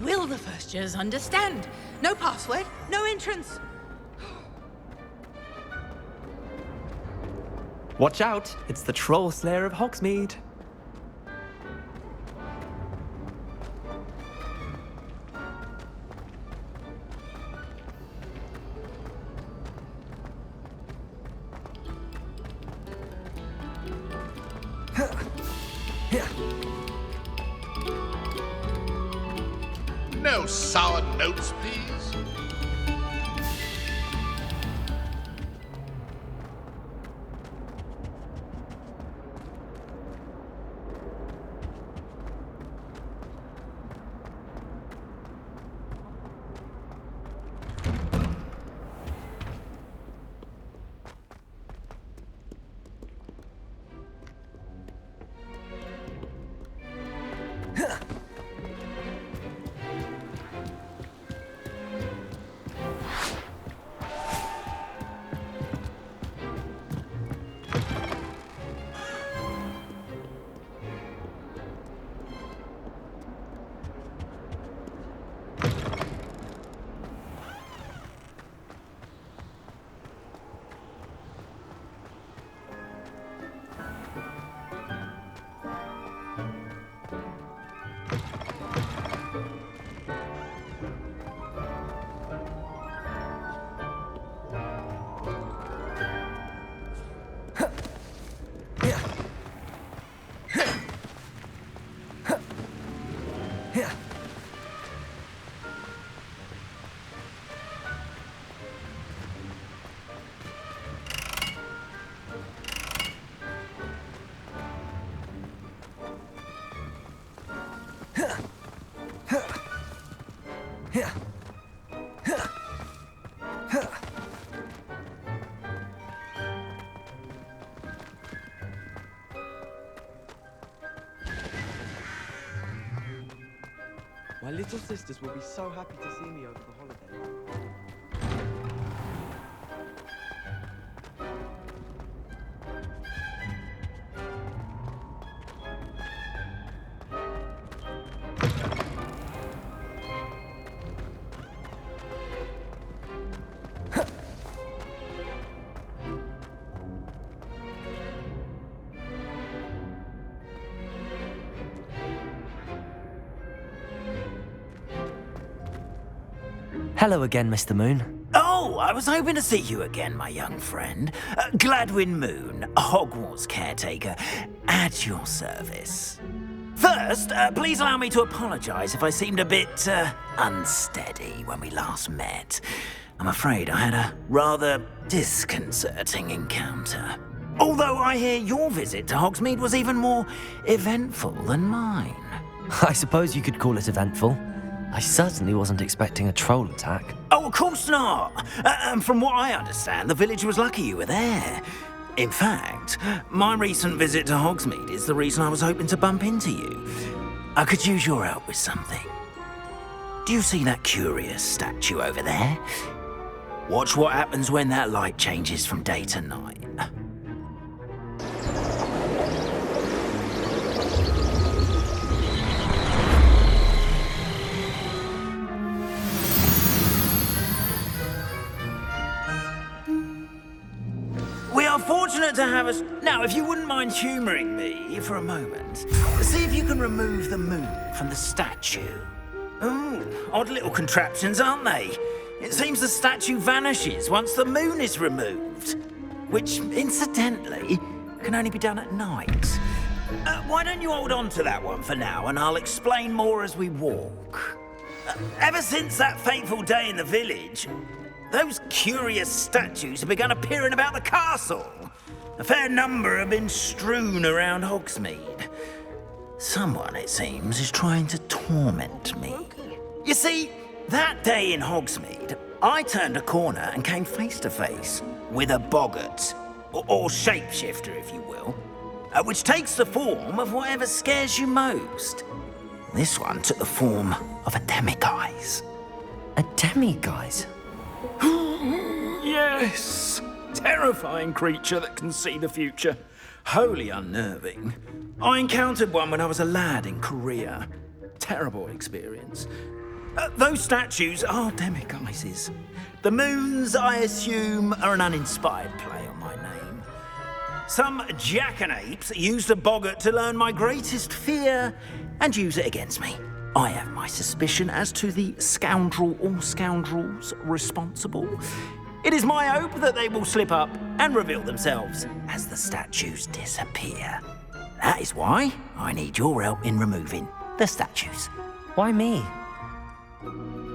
will the first years understand? No password, no entrance. Watch out, it's the Troll Slayer of Hogsmeade. No sour notes, please. My little sisters will be so happy to see me over the holiday. Hello again, Mr. Moon. Oh, I was hoping to see you again, my young friend. Glэdwina Muna, Hogwarts caretaker, at your service. First, please allow me to apologise if I seemed a bit unsteady when we last met. I'm afraid I had a rather disconcerting encounter. Although I hear your visit to Hogsmeade was even more eventful than mine. I suppose you could call it eventful. I certainly wasn't expecting a troll attack. Oh, of course not. And from what I understand, the village was lucky you were there. In fact, my recent visit to Hogsmeade is the reason I was hoping to bump into you. I could use your help with something. Do you see that curious statue over there? Watch what happens when that light changes from day to night. We are fortunate to have us... Now, if you wouldn't mind humouring me for a moment, see if you can remove the moon from the statue. Ooh, odd little contraptions, aren't they? It seems the statue vanishes once the moon is removed, which, incidentally, can only be done at night. Why don't you hold on to that one for now, and I'll explain more as we walk. Ever since that fateful day in the village, those curious statues have begun appearing about the castle. A fair number have been strewn around Hogsmeade. Someone, it seems, is trying to torment me. You see, that day in Hogsmeade, I turned a corner and came face to face with a boggart, or shapeshifter, if you will, which takes the form of whatever scares you most. This one took the form of a demiguise. A demiguise? Yes! Terrifying creature that can see the future. Wholly unnerving. I encountered one when I was a lad in Korea. Terrible experience. Those statues are demiguises. The moons, I assume, are an uninspired play on my name. Some jackanapes used a boggart to learn my greatest fear and use it against me. I have my suspicion as to the scoundrel or scoundrels responsible. It is my hope that they will slip up and reveal themselves as the statues disappear. That is why I need your help in removing the statues. Why me?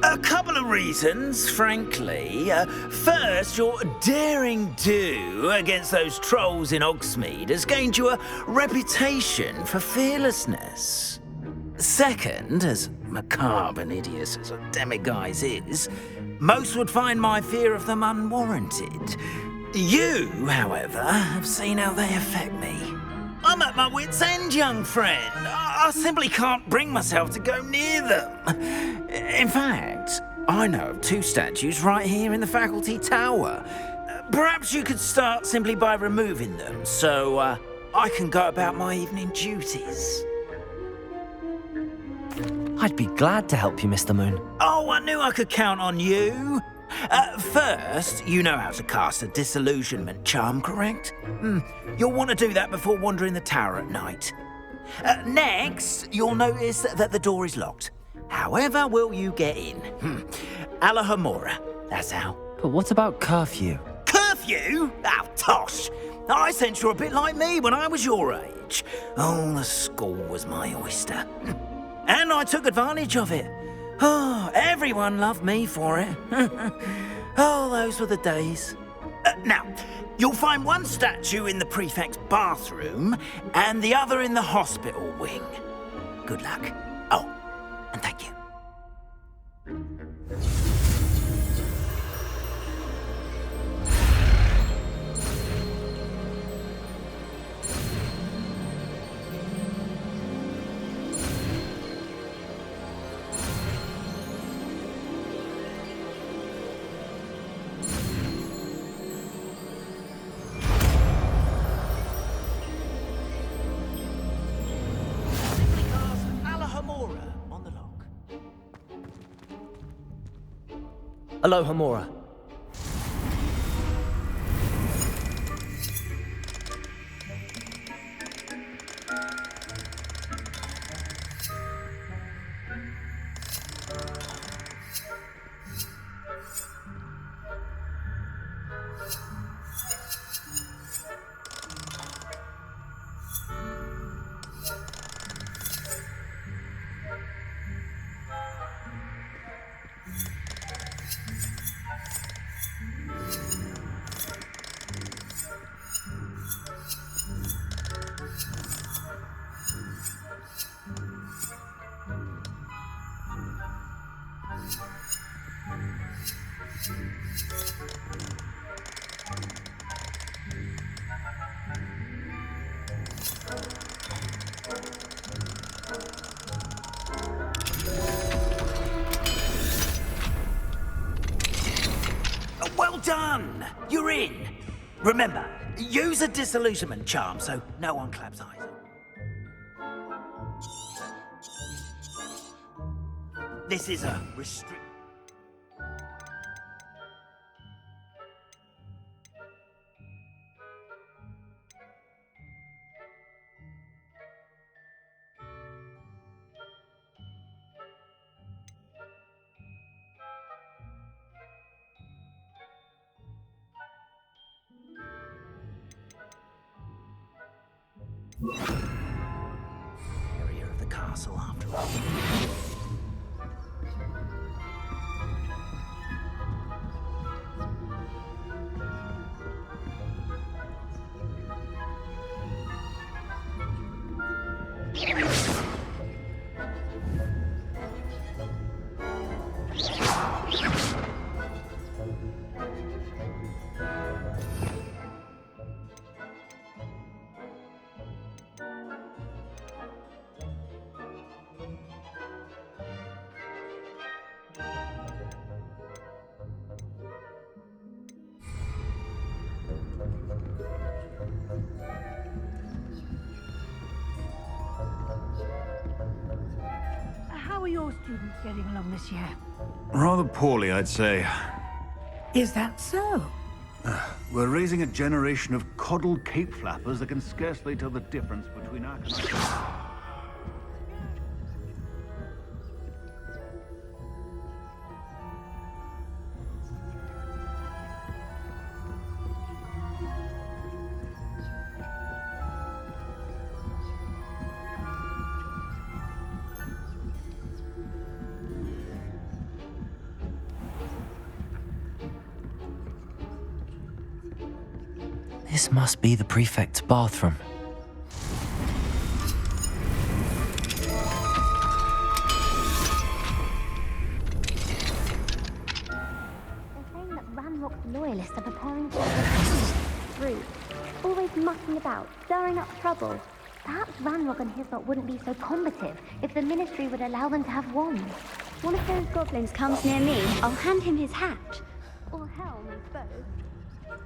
A couple of reasons, frankly. First, your daring do against those trolls in Hogsmeade has gained you a reputation for fearlessness. Second, as macabre and hideous as a demiguise is, most would find my fear of them unwarranted. You, however, have seen how they affect me. I'm at my wit's end, young friend. I simply can't bring myself to go near them. In fact, I know of 2 statues right here in the faculty tower. Perhaps you could start simply by removing them, so I can go about my evening duties. I'd be glad to help you, Mr. Moon. Oh, I knew I could count on you. First, you know how to cast a disillusionment charm, correct? You'll want to do that before wandering the tower at night. Next, you'll notice that the door is locked. However will you get in? Alahomora, that's how. But what about curfew? Curfew? Oh, tosh. I sense you're a bit like me when I was your age. Oh, the school was my oyster. And I took advantage of it. Oh, everyone loved me for it. Oh, those were the days. Now, you'll find one statue in the prefect's bathroom and the other in the hospital wing. Good luck. Oh, and thank you. Alohomora. Well done! You're in. Remember, use a disillusionment charm so no one claps eyes. This is a restrict. Area of the castle after all. How are your students getting along this year? Rather poorly, I'd say. Is that so? We're raising a generation of coddled cape flappers that can scarcely tell the difference between our... This must be the prefect's bathroom. They're saying that Ranrock's loyalists are preparing for a rude, always mucking about, stirring up trouble. Perhaps Ranrock and his lot wouldn't be so combative if the Ministry would allow them to have wands. One of those goblins comes near me, I'll hand him his hat. Or helm, I suppose.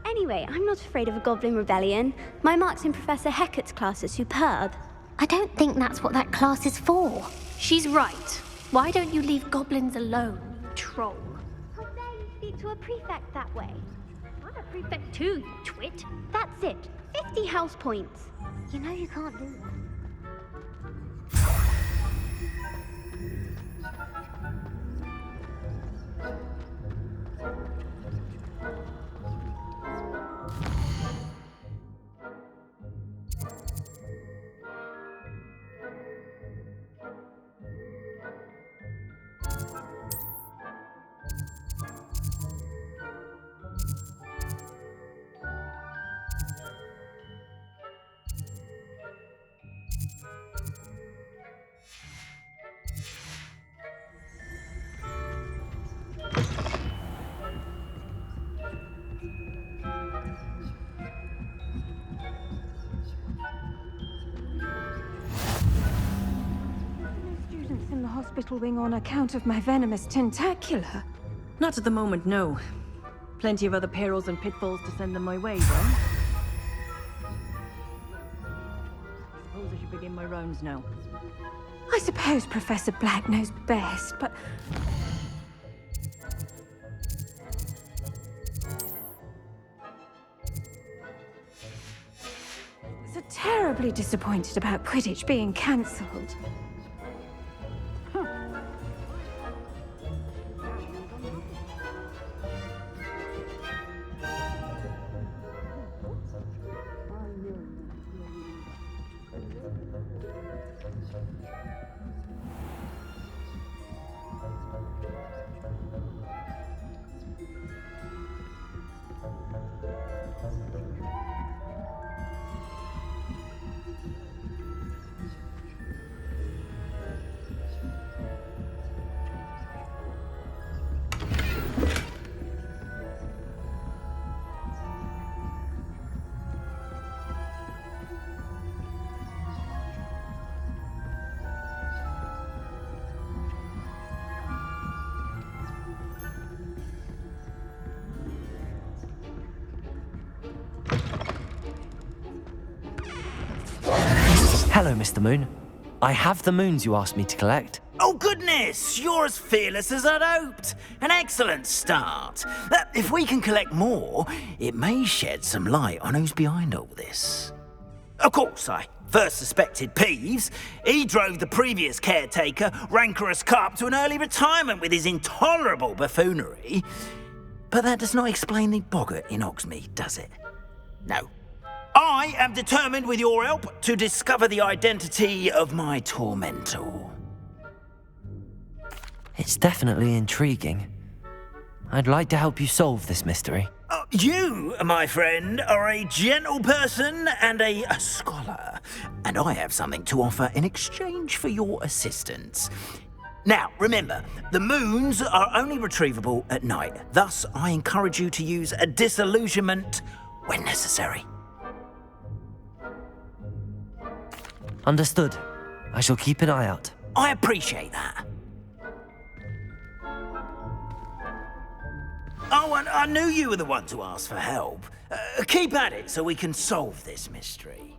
Anyway, I'm not afraid of a goblin rebellion. My marks in Professor Hecat's class are superb. I don't think that's what that class is for. She's right. Why don't you leave goblins alone, you troll? How dare you speak to a prefect that way? I'm a prefect too, you twit. That's it. 50 house points. You know you can't do that. Students in the hospital wing on account of my venomous tentacula. Not at the moment, no. Plenty of other perils and pitfalls to send them my way, then. Suppose I should begin my rounds now. I suppose Professor Black knows best, but... So terribly disappointed about Quidditch being cancelled. Hello, Mr. Moon. I have the moons you asked me to collect. Oh, goodness! You're as fearless as I'd hoped. An excellent start. If we can collect more, it may shed some light on who's behind all this. Of course, I first suspected Peeves. He drove the previous caretaker, Rancorous Carp, to an early retirement with his intolerable buffoonery. But that does not explain the boggart in Hogsmeade, does it? No. I am determined, with your help, to discover the identity of my tormentor. It's definitely intriguing. I'd like to help you solve this mystery. You, my friend, are a gentle person and a scholar, and I have something to offer in exchange for your assistance. Now, remember, the moons are only retrievable at night. Thus, I encourage you to use a disillusionment when necessary. Understood. I shall keep an eye out. I appreciate that. Oh, and I knew you were the one to ask for help. Keep at it so we can solve this mystery.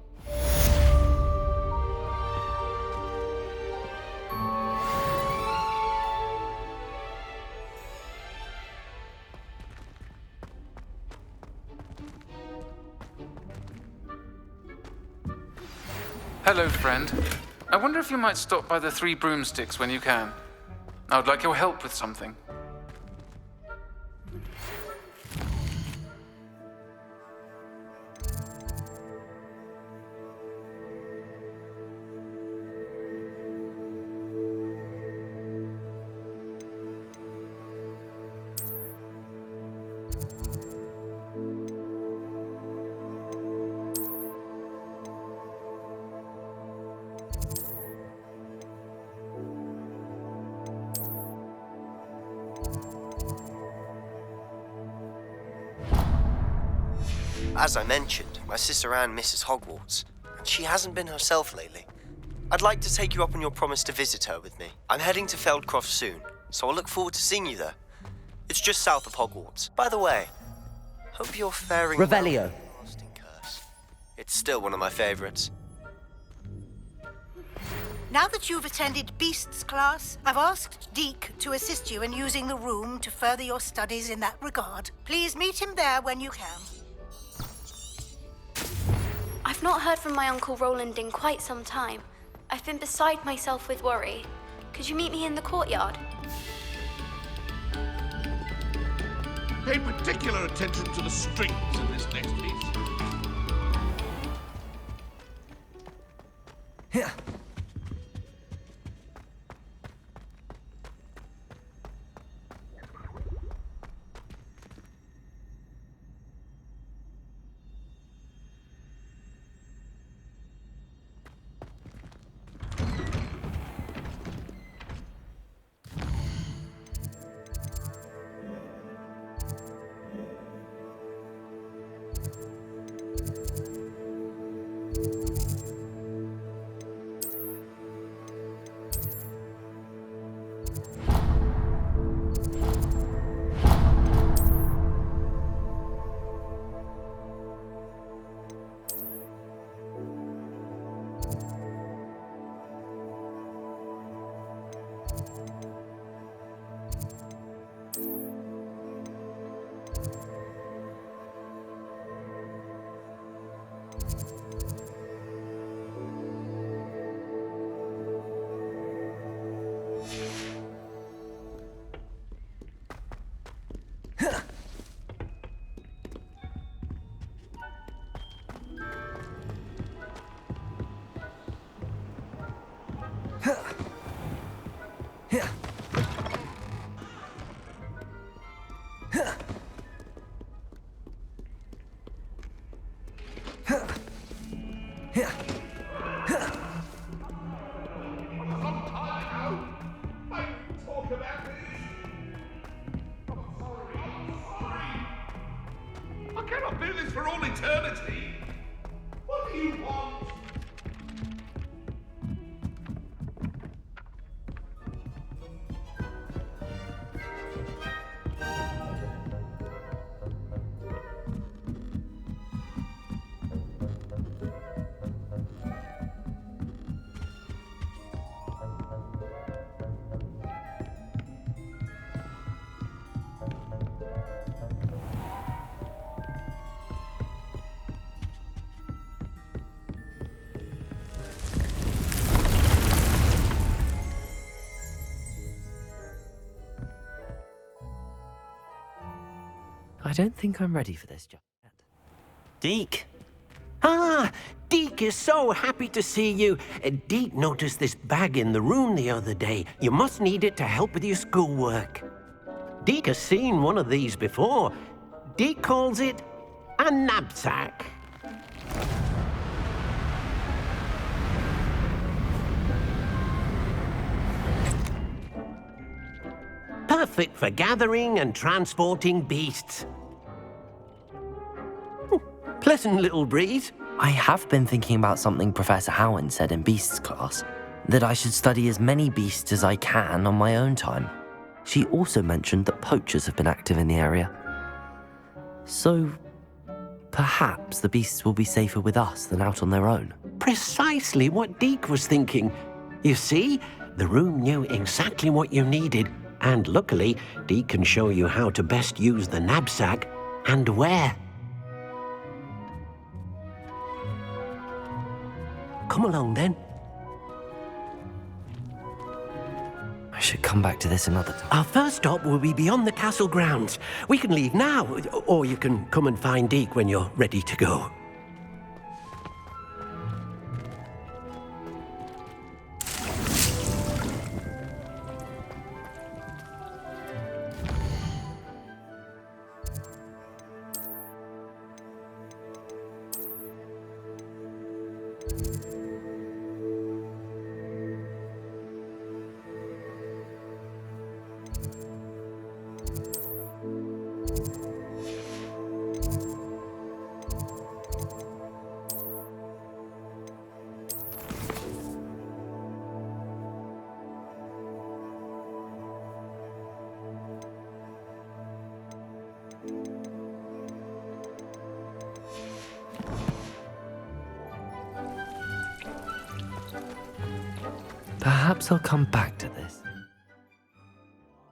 Hello, friend. I wonder if you might stop by the Three Broomsticks when you can. I would like your help with something. As I mentioned, my sister Anne misses Hogwarts, and she hasn't been herself lately. I'd like to take you up on your promise to visit her with me. I'm heading to Feldcroft soon, so I'll look forward to seeing you there. It's just south of Hogwarts. By the way, hope you're faring well. Revelio. Curse. It's still one of my favorites. Now that you've attended Beasts class, I've asked Deke to assist you in using the room to further your studies in that regard. Please meet him there when you can. I've not heard from my Uncle Roland in quite some time. I've been beside myself with worry. Could you meet me in the courtyard? Pay particular attention to the strings in this next piece. Here. I cannot do this for all eternity. What do you want? I don't think I'm ready for this just yet. Deke? Ah, Deke is so happy to see you. Deke noticed this bag in the room the other day. You must need it to help with your schoolwork. Deke has seen one of these before. Deke calls it a knapsack. Perfect for gathering and transporting beasts. Pleasant little breeze. I have been thinking about something Professor Howard said in Beasts class, that I should study as many beasts as I can on my own time. She also mentioned that poachers have been active in the area. So, perhaps the beasts will be safer with us than out on their own. Precisely what Deke was thinking. You see, the room knew exactly what you needed, and luckily, Deke can show you how to best use the knapsack and where. Come along then. I should come back to this another time. Our first stop will be beyond the castle grounds. We can leave now, or you can come and find Deke when you're ready to go. Perhaps I'll come back to this.